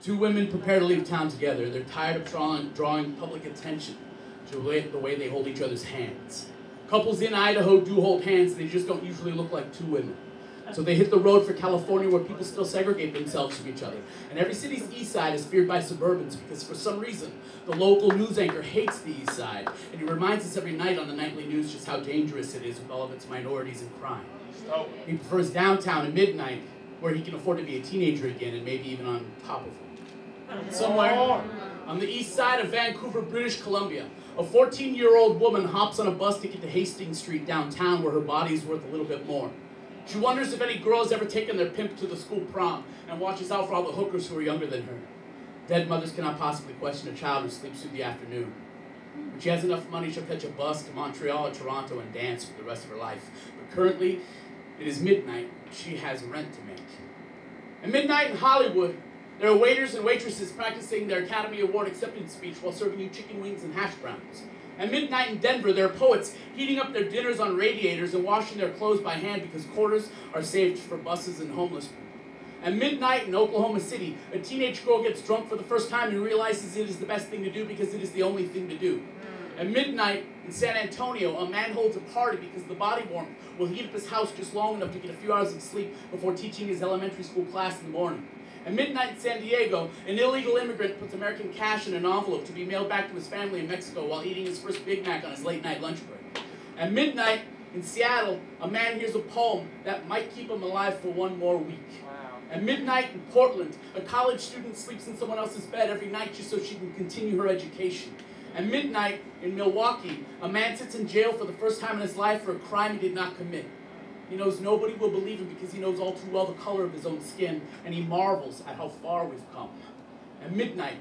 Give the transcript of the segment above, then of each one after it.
Two women prepare to leave town together. They're tired of drawing public attention to the way they hold each other's hands. Couples in Idaho do hold hands, they just don't usually look like two women. So they hit the road for California, where people still segregate themselves from each other. And every city's east side is feared by suburbans because for some reason, the local news anchor hates the east side. And he reminds us every night on the nightly news just how dangerous it is with all of its minorities and crime. He prefers downtown at midnight, where he can afford to be a teenager again and maybe even on top of it. Somewhere on the east side of Vancouver, British Columbia, a 14-year-old woman hops on a bus ticket to Hastings Street downtown, where her body's worth a little bit more. She wonders if any girl has ever taken their pimp to the school prom and watches out for all the hookers who are younger than her. Dead mothers cannot possibly question a child who sleeps through the afternoon. When she has enough money, she'll catch a bus to Montreal or Toronto and dance for the rest of her life. But currently, it is midnight. She has rent to make. At midnight in Hollywood, there are waiters and waitresses practicing their Academy Award acceptance speech while serving you chicken wings and hash browns. At midnight in Denver, there are poets heating up their dinners on radiators and washing their clothes by hand because quarters are saved for buses and homeless people. At midnight in Oklahoma City, a teenage girl gets drunk for the first time and realizes it is the best thing to do because it is the only thing to do. At midnight in San Antonio, a man holds a party because the body warmth will heat up his house just long enough to get a few hours of sleep before teaching his elementary school class in the morning. At midnight in San Diego, an illegal immigrant puts American cash in an envelope to be mailed back to his family in Mexico while eating his first Big Mac on his late-night lunch break. At midnight in Seattle, a man hears a poem that might keep him alive for one more week. Wow. At midnight in Portland, a college student sleeps in someone else's bed every night just so she can continue her education. At midnight in Milwaukee, a man sits in jail for the first time in his life for a crime he did not commit. He knows nobody will believe him because he knows all too well the color of his own skin, and he marvels at how far we've come. At midnight,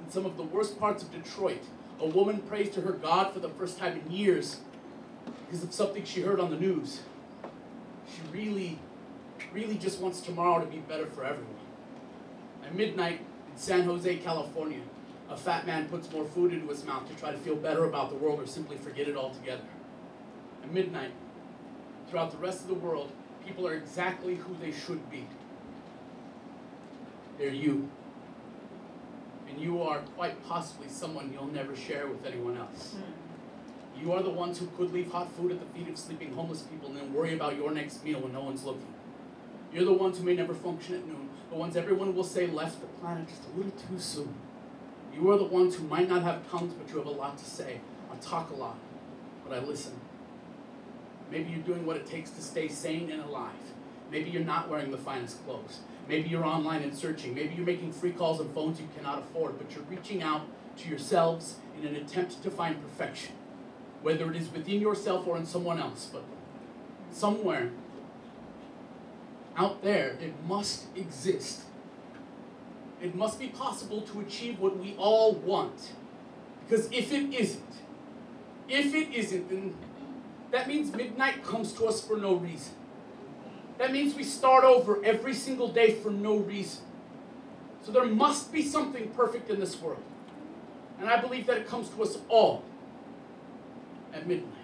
in some of the worst parts of Detroit, a woman prays to her God for the first time in years because of something she heard on the news. She really just wants tomorrow to be better for everyone. At midnight in San Jose, California, a fat man puts more food into his mouth to try to feel better about the world or simply forget it altogether. At midnight, throughout the rest of the world, people are exactly who they should be. They're you. And you are quite possibly someone you'll never share with anyone else. You are the ones who could leave hot food at the feet of sleeping homeless people and then worry about your next meal when no one's looking. You're the ones who may never function at noon, the ones everyone will say left the planet just a little too soon. You are the ones who might not have tongues, but you have a lot to say. I talk a lot, but I listen. Maybe you're doing what it takes to stay sane and alive. Maybe you're not wearing the finest clothes. Maybe you're online and searching. Maybe you're making free calls on phones you cannot afford, but you're reaching out to yourselves in an attempt to find perfection, whether it is within yourself or in someone else. But somewhere out there, it must exist. It must be possible to achieve what we all want. Because if it isn't, then that means midnight comes to us for no reason. That means we start over every single day for no reason. So there must be something perfect in this world. And I believe that it comes to us all at midnight.